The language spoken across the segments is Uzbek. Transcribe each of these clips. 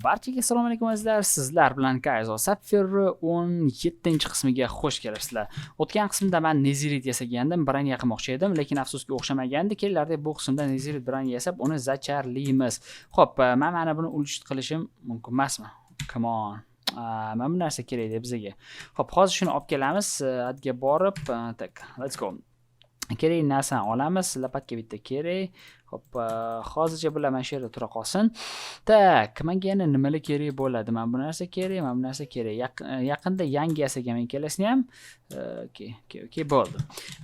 Barchaga assalomu alaykum azizlar. Sizlar bilan Kaizo Sapphire 17-qismiga xush kelibsizlar. O'tgan qismda men Nezirit yasagandim, biran yaqimoqchi edim, lekin afsuski o'xshamagandi. Kelarda bu qismda Nezirit biran yasab, uni zacharlaymiz. Xo'p, men mana buni ulchit qilishim mumkin emasmi? Come on. Mana bu narsa kerak edi bizga. Xo'p, hozir shuni olib kelamiz. Adga borib, tak, let's go. Kerak narsani olamiz. Lapatga bitta kerak. Xo'p, hozircha bular mana shu yerda tura qolsin. Tak, menga yana nimalar kerak bo'ladi? Mana bu narsa kerak, mana bu narsa kerak. Yaqinda yangi yasagan kelasini ham. Okay, bo'ldi.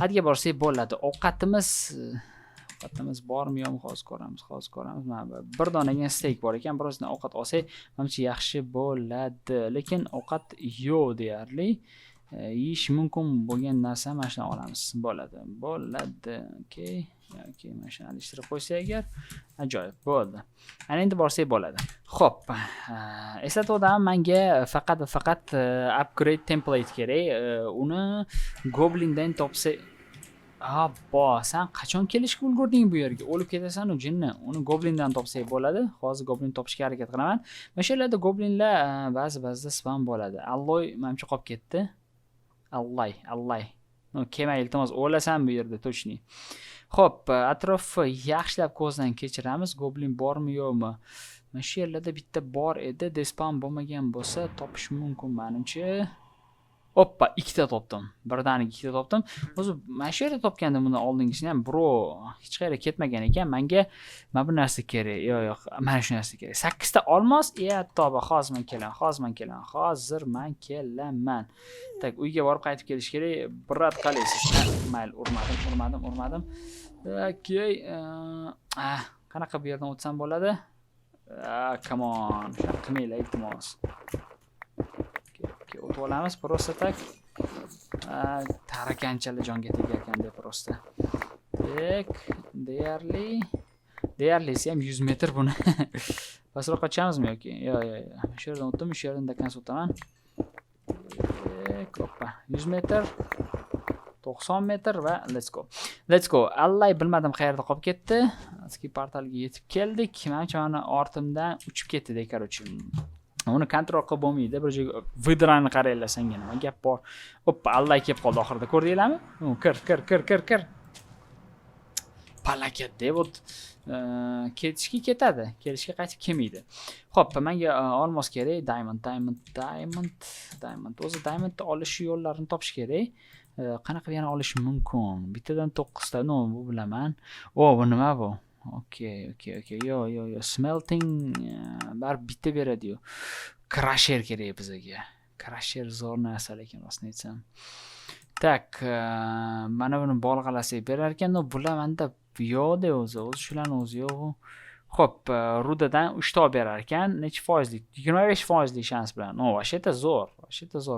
Adga borsak bo'ladi. Ovqatimiz bormi yo'qmi hozir ko'ramiz. Mana bir donaga steak bor ekan, birozdan ovqat olsak, menimcha yaxshi bo'ladi. Lekin ovqat yo'q deyarli. Yeyish mumkin bo'lgan narsa mana shuni olamiz. Bo'ladi. Okay, mana shuni alishtirib qo'ysak agar ajoyib bo'ldi. Ana endi borsak bo'ladi. Xo'p, eslatib o'taman, menga faqat va faqat upgrade template kerak. Uni Goblindan topsa Abbo, sen qachon kelishga ulgurding bu yerga? O'lib ketasan-u jinni. Uni Goblindan topsak bo'ladi. Hozir Goblin topishga harakat qilaman. Mana shu yerlarda Goblinlar ba'zi-ba'zida spam bo'ladi. Alloy menimcha qolib ketdi. Allay. No, kelmay iltimos, o'lasan bu yerda точно. Xo'p, atrofni yaxshilab ko'zdan kechiramiz. Goblin bormi yo'qmi? Mana shu yerlarda bitta bor edi, despawn bo'lmagan bo'lsa topish mumkin menimcha. Hoppa, ikkita topdim. Birdaniga ikkita topdim. O'zi mana shu yerda topgandim buni oldingisini ham, bro, hech qayerga ketmagan ekan. Menga mana bu narsa kerak. Yo'q, mana shu narsa kerak. 8 ta olmos, toba, hozir men kelaman. Tak, uyga borib qaytib kelish kerak. Birat qalaysiz. Mayli, urmadim. Okay. Qanaqa bu yerdan o'tsam bo'ladi? Come on. Qilmaylar iltimos. O'tib olamiz, просто tak. Tarakanchali jonga tegarkan deb просто. Tak, deyarli ham 100 metr buni. Pasroq qochamizmi yoki? Yo'q. Shu yerdan o'tdim, shu yerdan dakan o'taman. Hoppa, 100 metr, 90 metr va let's go. Allay bilmadim qayerda qolib ketdi. Eski portalga yetib keldik. Menimcha mana ortimdan uchib ketdi, короче. Uni kontrol qilib bo'lmaydi. Bir joyga vidrani qaranglar senga nima gap bor. Hoppa, Allay kelib qoldi oxirida. Ko'rdinglarmi? Kir. Palakat deb ketishga ketadi. Kelishga qaytib kelmaydi. Xo'p, menga olmos kerak. Diamond. O'zi diamondni olish yo'llarini topish kerak. Qanaqa yana olish mumkin? Bittadan 9 ta. No, bu bilaman. Bu nima bu? Okay. Yo. Smelting bar bitta beradi-yu. Crusher kerak bizga. Crusher zo'r narsa lekin rostni aytsam. Tak, mana buni bolg'alasak berar ekan, no bular menda yo'q-da o'zi shularni o'zi yo'q. Xo'p, rudadan 3 ta berar ekan, necha foizlik? 25% shans bilan. No, vasheta zo'r.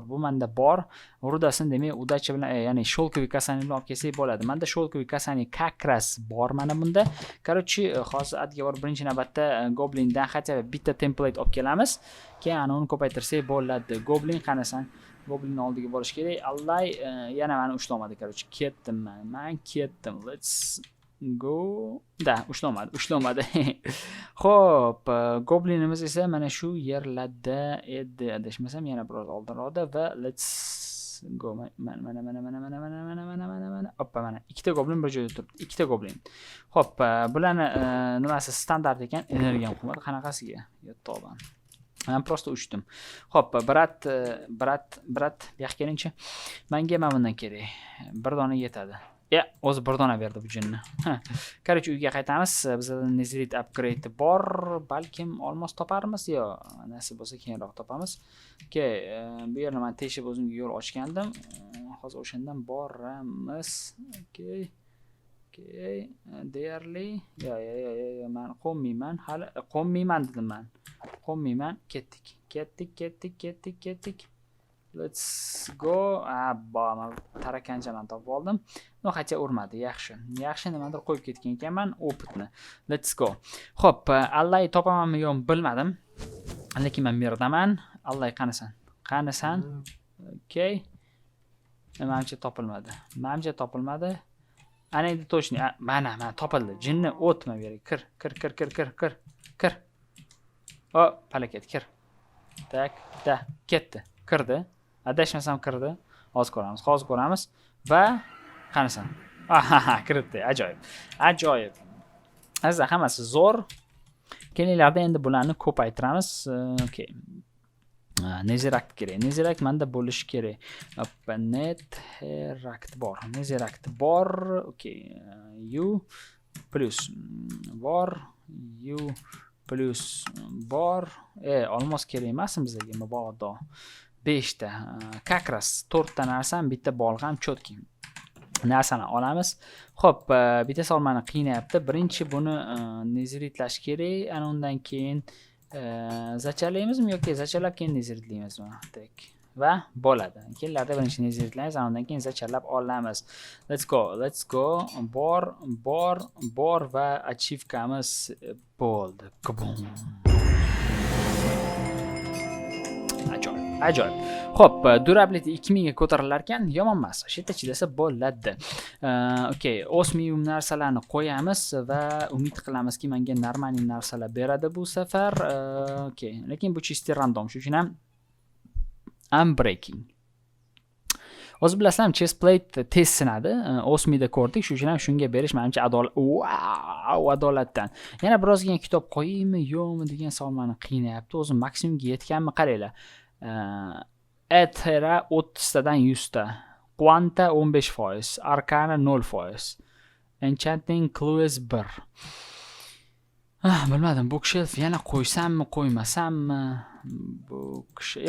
Bu menda bor. Rudasini demak, udachi bilan, ya'ni sholkoviy kasani bilan olib kelsak bo'ladi. Menda sholkoviy kasani kakras bor mana bunda. Короче, hozir adga bor birinchi navbatda Goblindan хотя бы bitta template olib kelamiz. Keyin uni ko'paytirsak bo'ladi. Goblin qanasan? Goblinni oldiga borish kerak. Allay, yana meni ushlomadi, короче. Ketdim. Let's go. Da, ushlamadi. Xo'p, goblinimiz esa mana shu yerlarda edi. Adashmasam yana biroz oldinroqda va let's go. Mana. Hoppa, mana ikkita goblin bir joyda turibdi. Ikkita goblin. Xo'p, bularni nimasi standart ekan, energiyam qimmat. Qanaqasiga? Yo'qman. Men просто uchdim. Xo'p, brat, bu yoqqa kelingchi. Menga mana bundan kerak. Bir dona yetadi. O'zi bir dona berdi bu jinni. Короче, uyga qaytamiz. Bizda Nezirit upgrade bor. Balkim olmos toparmiz yo, nasib bo'lsa keyinroq topamiz. Okay, bu yerni men teshib o'zimga yo'l ochgandim. Hozir o'shandan boramiz. Okay. Deyarli. Yo, men qo'nmayman. Hali qo'nmayman dedim men. Ketdik. Let's go. Abba, tarakanchaman topib oldim. No, hacha urmadi, yaxshi. Nimadir qo'yib ketgan ekanman opitni. Let's go. Xo'p, Allay topamanmi yo'qmi bilmadim. Lekin men bu yerdaman. Allay qanasan? Okay. Menimcha topilmadi. Ana endi точно. Mana topildi. Jinni o'tma bu yerga. Kir. O, palakat kir. Tak, ketdi. Kirdi. Adashmasam kirdi. Hozir ko'ramiz. Va qanasan? Aha, kiribdi. Ajoyib. Azizlar, hammasi zo'r. Kelinglarda endi bularni ko'paytiramiz. Okay. Nezirakt kerak. Nezirakt menda bo'lishi kerak. Netherakt bor. Nezirakt bor. Okay. U plus bor. U plus bor. Olmos kerak emasmi bizga? Mabodo 5 ta. Как раз 4 ta narsam, bitta bol ham cho'tki. Narsani olamiz. Xo'p, bitta solmani qiynayapti. Birinchi buni neziritlash kerak. Ana undan keyin zachalaymizmi yoki zachalab keyin neziritlaymizmi? Tak. Va bo'ladi. Kellarda birinchi neziritlaymiz, undan keyin zachallab olamiz. Let's go. Bor va achievkamiz bo'ldi. Ajoyib. Xo'p, durability 2000 ga ko'tarilar ekan, yomon emas. O'sha yerda chidasa bo'ladi. Okay, osmiyum narsalarni qo'yamiz va umid qilamizki, menga normalniy narsalar beradi bu safar. Okay, lekin bu chisti random, shuning uchun ham unbreaking. O'zi bilasizlar, chest plate tez sinadi. Osmiyda ko'rdik, shuning uchun ham shunga berish menimcha adolatdan. Yana birozgina kitob qo'yaymi, yo'qmi degan savollarni qiynayapti. O'zi maksimumga yetganmi, qaranglar. Ethera 30 tadan 100 ta. Quanta 15%, Arcana 0%. Enchanting Clues 1. Bilmadim, bookshelf yana qo'ysammi, qo'ymasammi?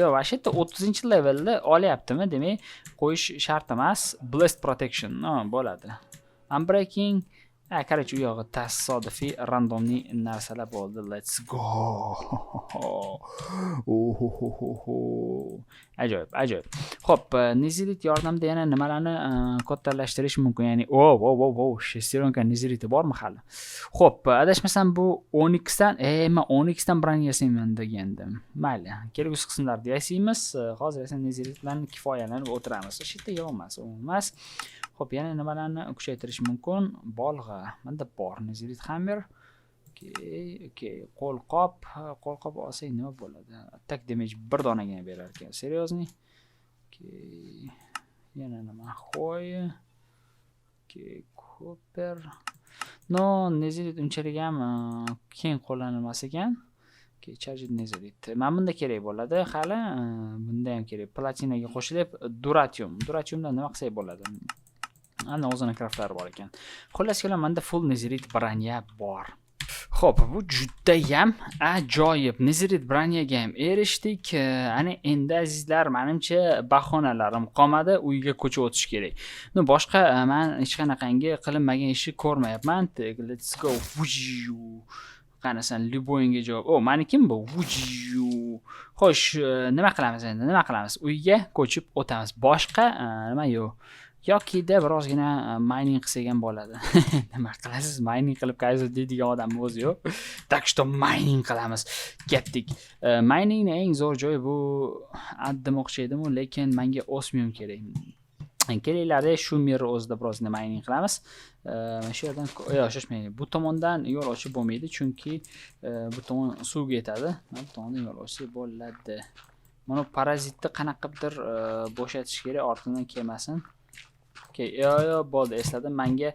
Yo'q, vashetta 30-levelda olyaptimi? Demak, qo'yish shart emas. Blessed Protection, bo'ladi. Unbreaking, qarang, u yog'i tasodifiy randomli narsalar bo'ldi. Let's go. Ajoyib. Xo'p, nezirit yordamida yana nimalarni kattalashtirish mumkin? Ya'ni shesteronka neziriti bormi hali? Xo'p, adashmasam bu 12 dan, men 12 dan birini yasayman degandim. Mayli, kelgusi qismlarda yasaymiz. Hozir esa neziritlarni kifoyalanib o'tiramiz. Shu yerda yo'q emas. Xo'p, yana nimalarni kuchaytirish mumkin? Bolg'a. Menda bor nezirit hammer. Okay. Qo'lqop olsak nima bo'ladi? Attack damage 1 donagina berar ekan. Seriously? Okay. Yana nima? Xo'y. Okay, copper. No, nezirit unchalik ham keng qo'llanilmas ekan. Okay, charged nezirit. Men bunda kerak bo'ladi. Hali bunda ham kerak. Platinaga qo'shilib, duratiumdan nima qilsak bo'ladi? Ana o'zini kraftlari bor ekan. Xullas kelam, menda full nezirit branya bor. Xo'p, bu juda ham ajoyib. Nezirit branyaga ham erishdik. Ana endi azizlar, menimcha bahonalarim qolmadi, uyga ko'chib o'tish kerak. Boshqa men hech qanaqangi qilinmagan ishni ko'rmayapman. Let's go. Qanasan, Liboyinga javob. Menikim bu. Xo'sh, nima qilamiz endi? Uyga ko'chib o'tamiz. Boshqa nima yo'q. Yokida birozgina mining qilsak ham bo'ladi. Nima qilasiz? Mining qilib qaysi deydigan odam o'zi yo'q. Tak что mining qilamiz. Ketdik. Miningning eng zo'r joyi bu demoqchi edim, lekin menga osmiyum kerak. Kelinglarda shu mer o'zida birozgina mining qilamiz. Shu yerdan shoshmang. Bu tomondan yo'l ochib bo'lmaydi, chunki bu tomon suvga yetadi. Bu tomondan yo'l ochib bo'ladi. Mana parazitni qanaqadir bo'shatish kerak, ortidan kelmasin. Okay, bo'ldi, esladim. Menga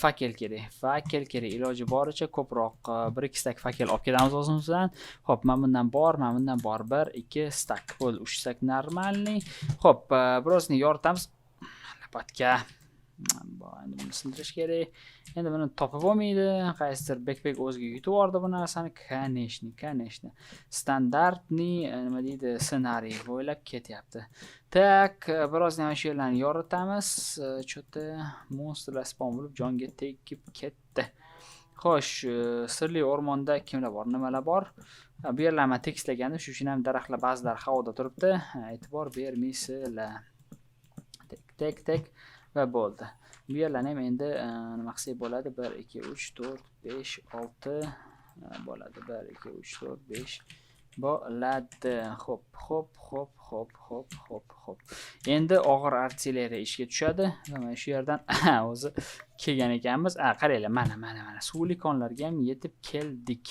fakel kerak. Iloji boricha ko'proq 1-2 stak fakel olib ketamiz o'zimizdan. Xo'p, men bundan bor. 1-2 stak. Bo'ldi, 3 stak normalniy. Xo'p, birozini yoritamiz. Lapatga. Endi buni sindirish kerak. Endi buni topib olmaydi. Qaysidir backpack o'ziga yutib yubordi bu narsani. Конечно. Standartniy, nima deydi, ssenariy bo'ylab ketyapti. Tak, birozdan mana shu yerlarni yoritamiz. Cho'ta monsterlar spawn bo'lib jonga tegib ketdi. Xo'sh, sirli o'rmonda kimlar bor, nimalar bor? Bu yerlarni tekstlagandim, shuning uchun ham daraxtlar ba'zilar havoda turibdi. E'tibor bermaysizlar. Tek va bo'ldi. Bu yerlarni ham endi nima qilsak bo'ladi? 1 2 3 4 5 6 bo'ladi. 1 2 3 4 5 bo'ladi. Xo'p. Endi og'ir artilleriya ishga tushadi. Mana shu yerdan o'zi kelgan ekanmiz. Qaranglar, mana suvli konlarga ham yetib keldik.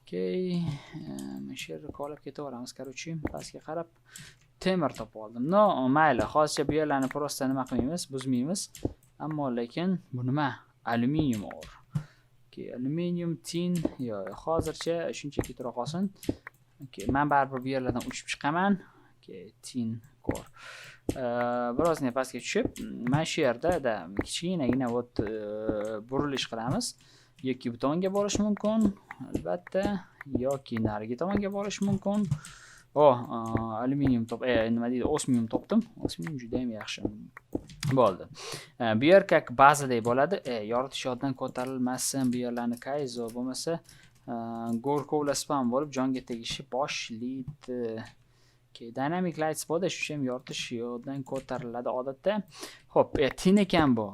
Okay. Mana shu yerga qolib ketaveramiz. Короче, pastga qarab temir topib oldim. No, mayli. Hozircha bu yerlarni prosta nima qilmaymiz, buzmaymiz. Ammo lekin bu nima? Alyuminium or. Okay, alyuminium, tin, hozircha shunchaki tura qolsin. Okay, men baribir bu yerlardan uchib chiqaman. Okay, tin kor. Birozgina pastga tushib, mana shu yerda kichkinagina burilish qilamiz. Yoki bu tomonga borish mumkin, albatta, yoki narigi tomonga borish mumkin. Alyuminium nima deydi? Osmium topdim. Osmium juda ham yaxshi. Bo'ldi. Bu yer как bazadek bo'ladi. Yoritish yoddan ko'tarilmasin. Bu yerlarni kayzo bo'lmasa, go'rkovla spam bo'lib jonga tegishi boshlaydi. Okay, dynamic lights bo'ldi, shu ham yoritish yoddan ko'tariladi odatda. Xo'p, tin ekan bu.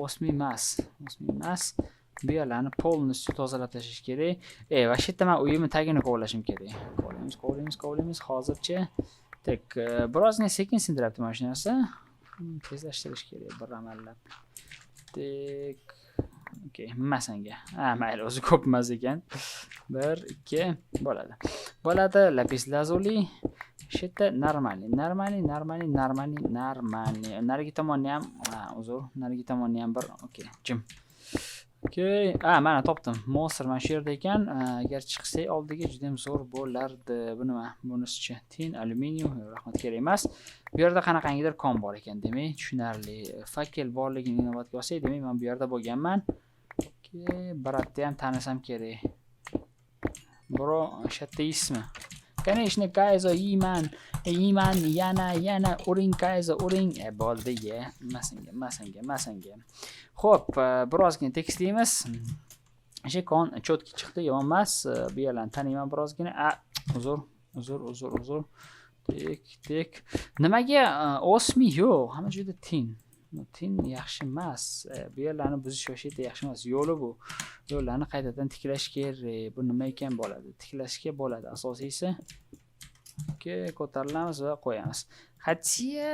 Osmium emas. Bu yerlarni polностью tozalab tashlash kerak. Va shu yerda men uyimni tagini kovlashim kerak. Kovlaymiz hozircha. Tek birozgina sekin sindiryapti mana shu narsa. Tezlashtirish kerak bir amallab. Tek. Okay, masanga. Mayli, o'zi ko'p emas ekan. 1 2 bo'ladi. Lapis lazuli. Shu yerda normalniy. Narigi tomonni ham, narigi tomonni ham bir, okay, jim. Okay, mana topdim. Monster mana shu yerda ekan. Agar chiqsak oldiga juda ham zo'r bo'lardi. Bu nima? Bunisichi tin, alyuminium, rahmat, kerak emas. Bu yerda qanaqangidir kon bor ekan, demak, tushunarli. Fakel borligini inobatga olsak, demak, men bu yerda bo'lganman. Okay, bratni ham tanisam kerak. Bro, shatda ismi. Конечно, kayzo yeyman, yana uring kayzo, uring. Bo'ldi, masanga. Xo'p, birozgina tekislaymiz. O'sha kon chotki chiqdi, yomon emas. Bu yerlarni taniyman birozgina. Uzr. Tek. Nimaga osmi yo'q? Hamma joyda tin. Tin yaxshi emas. Bu yerlarni buzish yoshida yaxshi emas. Yo'li bu. Yo'llarni qaytadan tiklash kerak. Bu nima ekan bo'ladi? Tiklashga bo'ladi. Asosiysi. Okay, ko'tarilamiz va qo'yamiz. Hatya,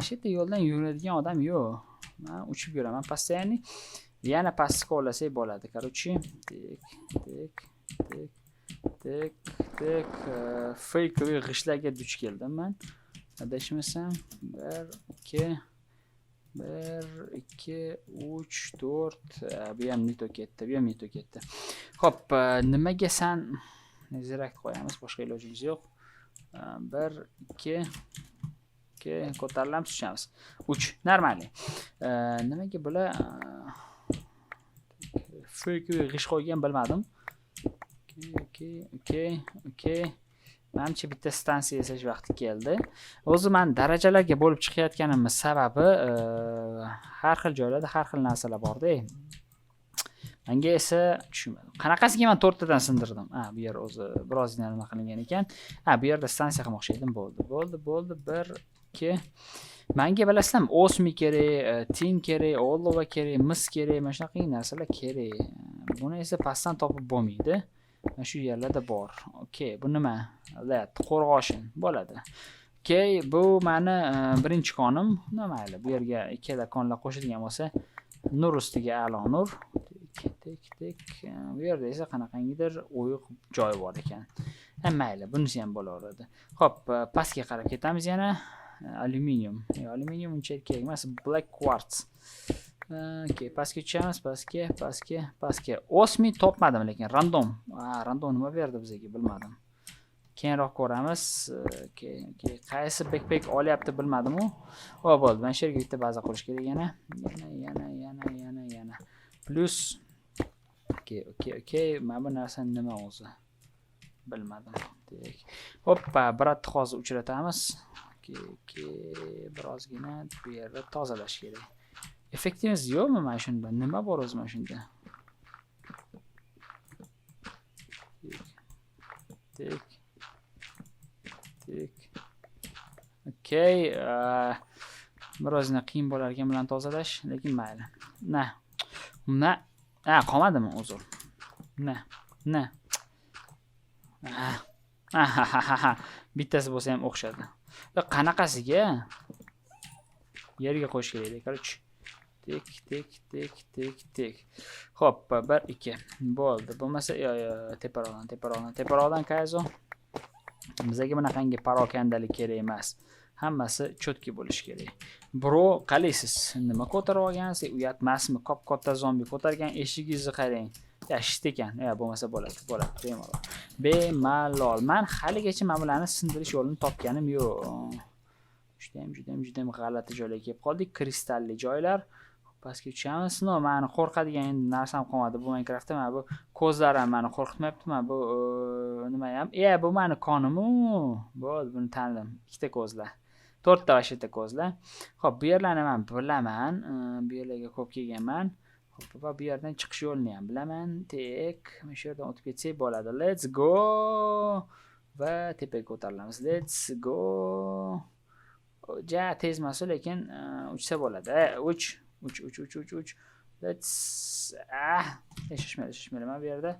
shu yerda yo'ldan yuradigan odam yo'q. Men uchib yuraman постоянно. Yana pastga qo'llasak bo'ladi. Короче, tek. Fake g'ishlarga duch keldim men. Adashmasam 1 2 3 4. Bu ham nito ketdi. Xo'p, nimaga san zirak qo'yamiz, boshqa ilojimiz yo'q. 1 2 ko'tarilamiz, tushamiz. 3 normalniy. Nimaga bular fake g'ish qo'ygan bilmadim. Okay. Menimcha bitta stansiya yasash vaqti keldi. O'zi men darajalarga bo'lib chiqayotganimning sababi har xil joylarda har xil narsalar bor-da. Menga esa tushunmadim. Qanaqasiga men 4 tadan sindirdim. Bu yer o'zi birozgina nima qilingan ekan. Bu yerda stansiya qilmoqchi edim, bo'ldi. 1 2. Menga bilasizlarmi, osmi kerak, tin kerak, olova kerak, mis kerak, mana shunaqa narsalar kerak. Buni esa pastdan topib bo'lmaydi. Mana shu yerlarda bor. Okay, bu nima? Qo'rg'oshin bo'ladi. Okay, bu meni birinchi konim. Mayli, bu yerga ikkala konlar qo'shilgan bo'lsa, nur ustiga a'lo nur. Tek. Bu yerda esa qanaqangidir o'yiq joy bor ekan. Mayli, bunisi ham bo'laveradi. Xo'p, pastga qarab ketamiz yana. Alyuminium uncha kerak emas, black quartz. Okay, pastga tushamiz, pastga. Osmi topmadim, lekin random nima berdi bizga bilmadim. Keyinroq ko'ramiz. Okay, qaysi backpack olyapti bilmadim-u. Bo'ldi, men shu yerga bitta baza qurish kerak yana. Plus Okay, mana bu narsa nima o'zi? Bilmadim. Hoppa, biratni hozir uchratamiz. Birozgina bu yerda tozalash kerak. Effektimiz yo'qmi mana shunda? Nima bor o'zi mana shunda? Tek. Okay, birozgina qiyin bo'lar ekan bilan tozalash, lekin mayli. Qolmadimi uzr? Bittasi bo'lsa ham o'xshadi. Qanaqasiga? Yerga qo'yish kerak, короче. Tek. Xo'p, 1 2 bo'ldi. Bo'lmasa, teparoqdan qayzo. Bizga bunaqangi parokandalik kerak emas. Hammasi cho'tki bo'lishi kerak. Bro, qalaysiz? Nima ko'tarib olgansiz? Uyatmasmi? Katta zombi ko'targan eshigingizni qarang. Yashit ekan. Bo'lmasa bo'ladi, bemalol. Bemalol. Men haligacha mana bularni sindirish yo'lini topganim yo'q. Juda ham g'alati joylarga kelib qoldik. Kristalli joylar. Pastga tushamiz. Meni qo'rqadigan endi narsam qolmadi bu Minecraftda. Mana bu ko'zlar ham meni qo'rqitmayapti. Mana bu nima ham? Bu meni qonim-u. Bo'ldi, buni tanidim. Ikkita ko'zlar. 4 ta vashita ko'zlar. Xo'p, bu yerlarni men bilaman. Bu yerlarga ko'p kelganman. Xo'p, va bu yerdan chiqish yo'lini ham bilaman. Mana shu yerdan o'tib ketsak bo'ladi. Let's go. Va tepaga ko'tarilamiz. Let's go. Ja tez emas, lekin uchsa bo'ladi. Uch. Let's Eshitmayman. Mana bu yerda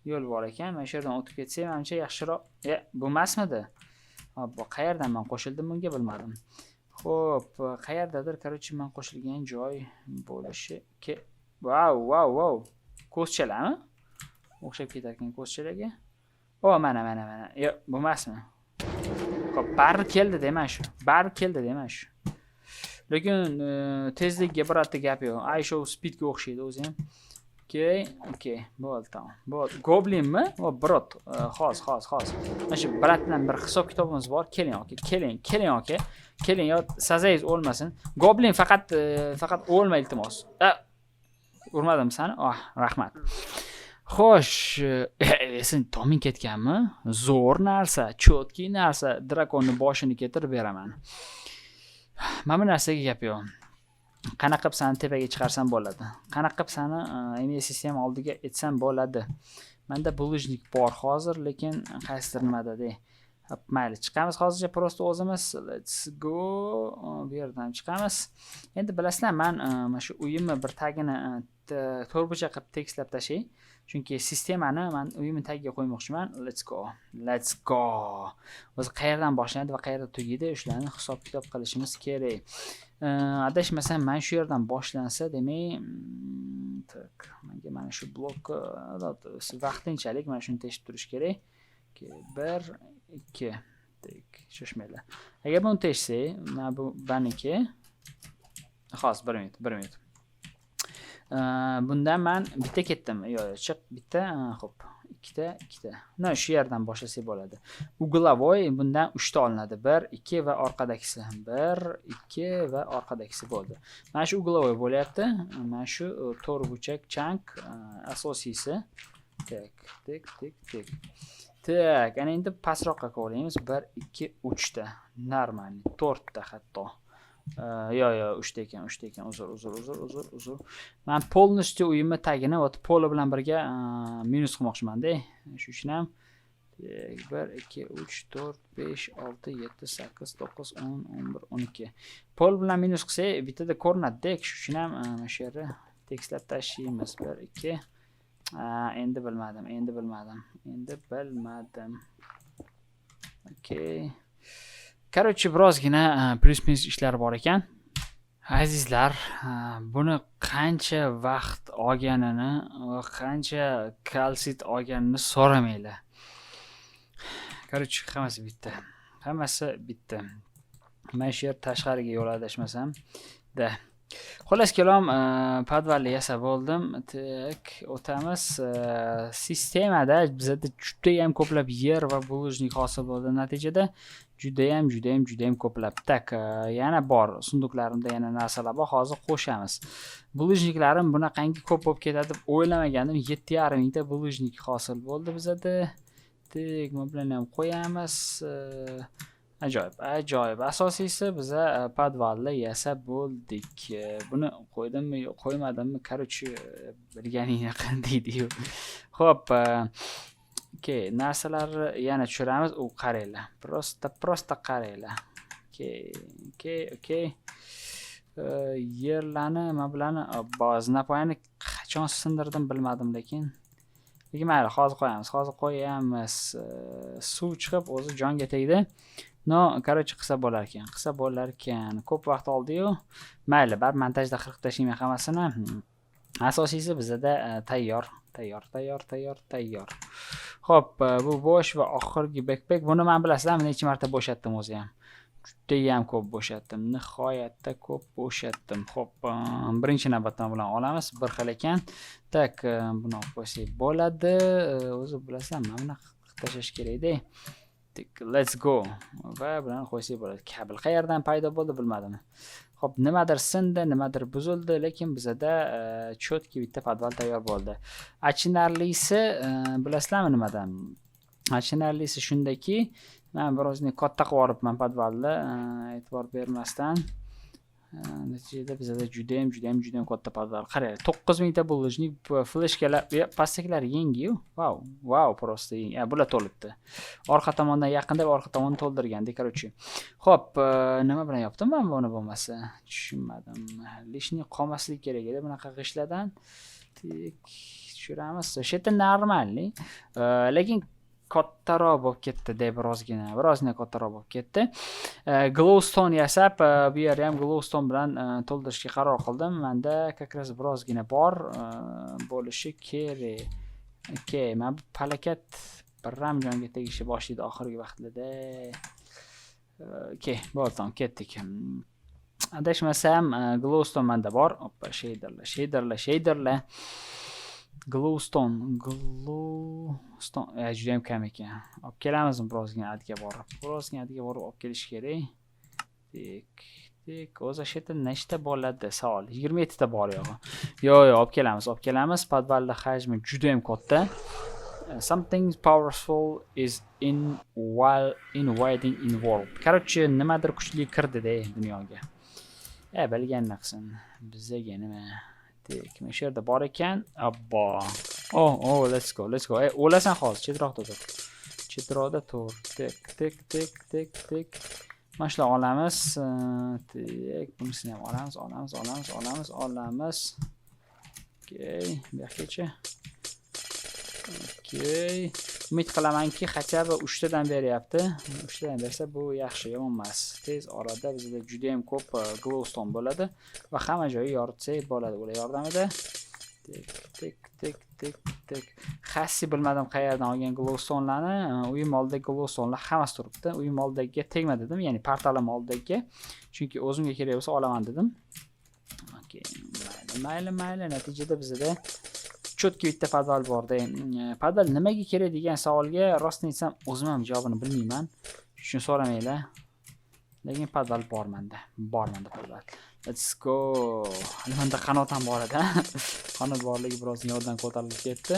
yo'l bor ekan. Mana shu yerdan o'tib ketsak, menimcha yaxshiroq. Bo'lmasmidi? Bu qayerdan men qo'shildim bunga bilmadim. Xo'p, qayerdadir, короче, men qo'shilgan joy bo'lishi kerak. Wow. Ko'zchalarmi? O'xshab ketar ekan ko'zchalarga. Mana. Bo'lmasmi? Xo'p, bari keldi deyman shu. Lekin tezlikka birotta gap yo'q. Shu speedga o'xshaydi o'zi ham. Okay, bo'ldi, tamom. Bo'ldi. Goblinmi? Brot. Xos. Mana shu brat bilan bir hisob kitobimiz bor. Keling aka. Keling, yo sazayingiz o'lmasin. Goblin faqat o'lma iltimos. Urmadim seni? Rahmat. Xo'sh, sen toming ketganmi? Zo'r narsa, cho'tki narsa, drakonni boshini ketirib beraman. Mana bu narsaga gap yo'q. Qanaqa qilib seni tepaga chiqarsam bo'ladi? Qanaqa qilib seni investitsiya oldiga etsam bo'ladi? Menda bulujnik bor hozir, lekin qaysidir nimada-da. Mayli, chiqamiz hozircha prosta o'zimiz. Let's go. Bu yerdan chiqamiz. Endi bilasizlar, men mana shu uyimni bir tagini to'rtburchak qilib tekislab tashay. Chunki sistemani men uyimni tagiga qo'ymoqchiman. Let's go. O'zi qayerdan boshlanadi va qayerda tugaydi, shularni hisob-kitob qilishimiz kerak. Adashmasam, men shu yerdan boshlansa, demak, menga mana shu blok vaqtinchalik mana shuni teshib turish kerak. 1 2 shoshmaylar. Agar buni teshsak, mana bu baniki. Xo'sh, 1 minut. Bundan men bitta ketdim. Chiq bitta, xo'p, ikkita. Shu yerdan boshlasak bo'ladi. Uglovoy bundan 3 ta olinadi. 1 2 va orqadagisi. 1 2 va orqadagisi bo'ldi. Mana shu uglovoy bo'lyapti. Mana shu to'rtburchak chunk asosiysi. Tak, ana endi pastroqqa qo'yamiz. 1 2 3 ta. Normal, 4 ta hatto. 3 ta ekan. Uzr. Men polностью uyimni tagini poli bilan birga minus qilmoqchiman-da. Shu uchun ham 1 2 3 4 5 6 7 8 9 10 11 12. Pol bilan minus qilsak, bittada ko'rinadi-da. Shu uchun ham mana shu yerda tekslab tashlaymiz. 1 2. Endi bilmadim. Okay. Короче, birozgina plus-minus ishlar bor ekan. Azizlar, buni qancha vaqt olganini va qancha kalsit olganini so'ramanglar. Короче, hammasi bitta. Mana shu yer tashqariga yo'l adashmasam. Xullas kalom, podvalni yasab oldim. O'tamiz. Sistemada bizda juda ham ko'plab yer va bulujnik hosil bo'ldi natijada. Juda ham ko'plab. Yana bor. Sunduqlarimda yana narsalar bor. Hozir qo'shamiz. Bulujniklarim bunaqangi ko'p bo'lib ketadi deb o'ylamagandim. 7,5 mingta bulujnik hosil bo'ldi bizda. Mana bilan ham qo'yamiz. Ajoyib. Asosiysi biza podvalni yasab bo'ldik. Buni qo'ydimmi, qo'ymadimmi? Короче, bilganingni qandaydi-yu. Xo'p, narsalarni yana tushiramiz. Qaranglar. Prosta qaranglar. Okay. Yerlarni, mana bularni baznapoyani qachon sindirdim bilmadim, lekin lekin mayli, hozir qo'yamiz. Suv chiqib o'zi jonga tegdi. No, короче, qilsa bo'lar ekan. Ko'p vaqt oldi-yu. Mayli, bar montajda qirib tashlayman hammasini. Asosiysi bizda tayyor. Xo'p, bu bo'sh va oxirgi backpack. Buni men bilasizlarmi, necha marta bo'shatdim o'zi ham. Judayam ko'p bo'shatdim. Nihoyatda ko'p bo'shatdim. Xo'p, birinchi navbatda bilan olamiz. Bir xil ekan. Tak, buni olib qo'ysak bo'ladi. O'zi bilasizlarmi, mana tashlash kerak-da. Let's go. Va bilan qo'ysak bo'ladi. Kabel qayerdan paydo bo'ldi bilmadim. Xo'p, nimadir sindi, nimadir buzildi, lekin bizda chotki bitta podval tayyor bo'ldi. Achinarlisi, bilasizlarmi nimadan? Achinarlisi shundaki, men birozini katta qilib yuboribman podvalni, e'tibor bermasdan. Natijada bizda judayam katta podval. Qarang, 9000 ta bulojnik fleshkalar, pastdagilar yangi-yu. Wow, просто yangi. Bular to'libdi. Orqa tomondan yaqinda va orqa tomonni to'ldirgandik, короче. Xo'p, nima bilan yopdim men buni bo'lmasa? Tushunmadim. Lishni qolmasligi kerak edi bunaqa g'ishlardan. Tushiramiz. Sheta normalniy. Lekin kattaroq bo'lib ketdi, deb birozgina kattaroq bo'lib ketdi. Glowstone yasab, bu yerga ham glowstone bilan to'ldirishga qaror qildim. Menda как раз birozgina bor bo'lishi kerak. Okay, men bu palakat biram jonga tegishni boshlaydi oxirgi vaqtlarda. Okay, bo'ldi, ketdik. Adashmasam, glowstone menda bor. Hoppa, shaderlar. Glowstone, juda ham kam ekan. Olib kelamizmi birozgina adga borib? Olib kelish kerak. Tik, o'zi sheta nechta bo'ladi? Savol. 27 ta bor yo'q. Yo'q, olib kelamiz. Podvalda hajmi juda ham katta. Something powerful is invading in world. Короче, nimadir kuchli kirdi-da dunyoga. Bilganini qilsin. Bizga nima? Mana shu yerda bor ekan. Abbo. Oh, let's go. O'lasan hozir, chetroqda tur. Tik. Mana shular olamiz. Tik, bunisini ham olamiz. Okay, bu yoqgacha. Okay. Umid qilamanki, хотя бы 3 tadan beryapti. 3 tadan bersa bu yaxshi, yomon emas. Tez orada bizda juda ham ko'p glowstone bo'ladi va hamma joyi yoritsak bo'ladi ular yordamida. Tik. Xassi bilmadim qayerdan olgan glowstonelarni. Uyim oldidagi glowstonelar hammasi turibdi. Uyim oldidagiga tegma dedim, ya'ni portalim oldidagiga. Chunki o'zimga kerak bo'lsa olaman dedim. Okay, mayli. Natijada bizda chotki bitta podval bor-da. Podval nimaga kerak degan savolga rostni aytsam o'zim ham javobini bilmayman. Shuni so'ramanglar. Lekin podval bor menda. Podval. Let's go. Menda qanot ham bor edi. Qanot borligi biroz yoddan ko'tarilib ketdi.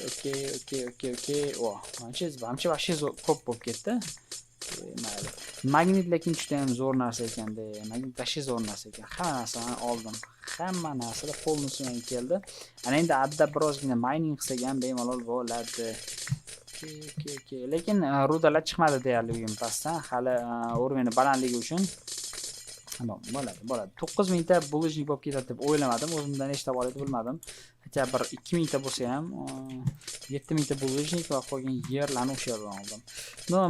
Okay. Ancha вообще ko'p bo'lib ketdi. Mayli. Magnit lekin juda ham zo'r narsa ekan-da. Magnit vashi zo'r narsa ekan. Hamma narsani oldim. Hamma narsada polностью keldi. Ana endi adda birozgina mining qilsak ham bemalol bo'ladi. Lekin rudalar chiqmadi deyarli uyim pastdan. Hali o'rmeni balandligi uchun. Bo'ladi. 9000 ta bulojnik bo'lib ketadi deb o'ylamadim. O'zimdan nechta bor edi bilmadim. Hatto bir 2000 ta bo'lsa ham 7000 ta bulojnik va qolgan yerlarni o'sha yerdan oldim.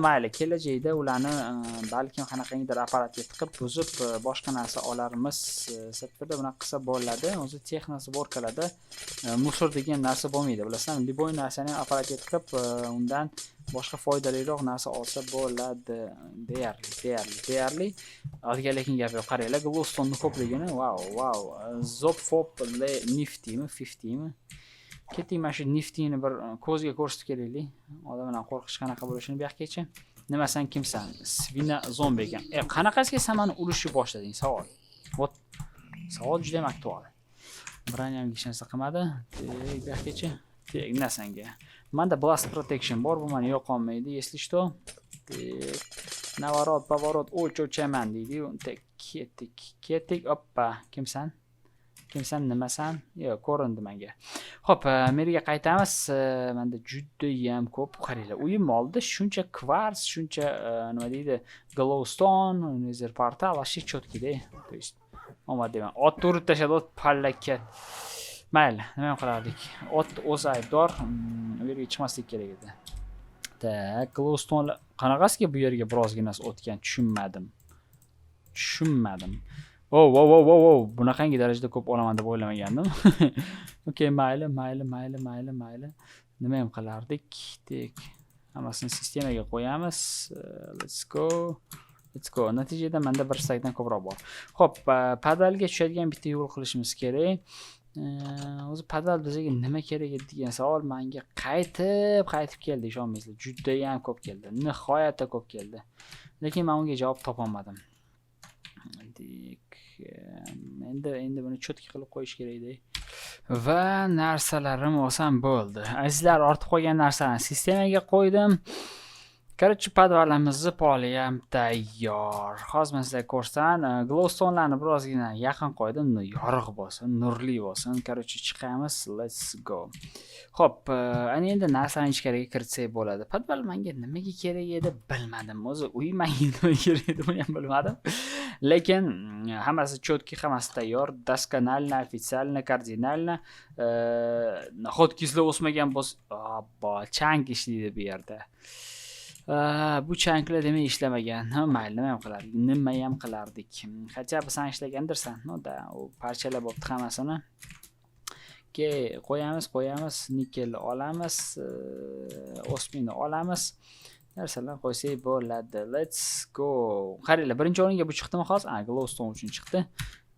Mayli, kelajakda ularni balkim qanaqangidir apparatga tiqib, buzib boshqa narsa olarmiz. Sapfirda bunaqa qilsa bo'ladi. O'zi texnasi borkalarda musor degan narsa bo'lmaydi. Bilasizmi? Liboy narsani apparatga tiqib, undan boshqa foydaliroq narsa olsa bo'ladi. Deyarli. Oddiy lekin gap yo'q. Qaranglar, glowstone ko'pligini. Wow. Zopfop niftimi, 50mi? Ketdik, mana shu niftini bir ko'zga ko'rsatib kelaylik. Odamlardan qo'rqish qanaqa bo'lishini bu yoqgacha. Nimasan, kimsan? Svina zombi ekan. Qanaqasiga sen meni urishni boshlading? Savol. Savol juda ham aktual. Biron ham hech narsa qilmadi. Bu yoqgacha. Nasanga. Menda blast protection bor, bu meni yo'qolmaydi. Если что. Navarot, pavorot, o'chaman deydi-yu. Ketdik. Oppa. Kimsan? Nimasan? Yo'q, ko'rindi menga. Xo'p, meriga qaytamiz. Menda juda ham ko'p. Qaranglar, uyim oldida shuncha kvarts, shuncha nima deydi, glowstone, nether portal, вообще chotkida. То есть, omad deyman. Ot turib tashladi, pallakka. Mayli, nima ham qilardik? Ot o'zi aybdor, u yerga chiqmaslik kerak edi. Tak, glowstone qanaqasiga bu yerga birozginasi o'tgan, tushunmadim. Wow. Bunaqangi darajada ko'p olaman deb o'ylamagandim. Okay, mayli. Nima ham qilardik? Tek. Hammasini sistemaga qo'yamiz. Let's go. Natijada menda bir stackdan ko'proq bor. Xo'p, padalga tushadigan bitta yo'l qilishimiz kerak. O'zi padal bizga nima kerak edi degan savol menga qaytib keldi, ishonmaysizlar. Juda ham ko'p keldi. Nihoyatda ko'p keldi. Lekin men unga javob topolmadim. Endi buni cho'tki qilib qo'yish kerak edi. Va narsalarim oson bo'ldi. Azizlar, ortib qolgan narsalarni sistemaga qo'ydim. Короче, podvalimizni poli ham tayyor. Hozir men sizlarga ko'rsataman. Glowstonelarni birozgina yaqin qo'ydim, yorug' bo'lsin, nurli bo'lsin. Короче, chiqamiz. Let's go. Xo'p, ana endi narsalarni ichkariga kiritsak bo'ladi. Podval menga nimaga kerak edi bilmadim. O'zi uy menga nimaga kerak edi buni ham bilmadim. Lekin hammasi cho'tki, hammasi tayyor. Досконально, официально, кардинально. Nahotki sizlar o'smagan bo'lsa, chang ishlaydi bu yerda. Bu chanklar demak ishlamagan. Mayli, nima ham qilardik. Хотя бы san ishlagandirsan. Da, u parchalab bo'pti hammasini. Qo'yamiz, nikel olamiz, osminni olamiz. Narsalar qo'ysak bo'ladi. Let's go. Qaranglar, birinchi o'ringa bu chiqdimi hozir? Glowstone uchun chiqdi.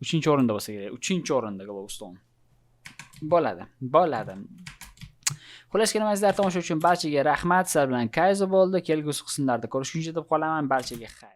3-o'rinda bo'lsa kerak. 3-o'rinda glowstone. Bo'ladi. Xullas kelmasizlar, tomosha uchun barchaga rahmat. Sizlar bilan Kayzo bo'ldi. Kelgusi qismlarda ko'rishguncha deb qolaman. Barchaga xayr.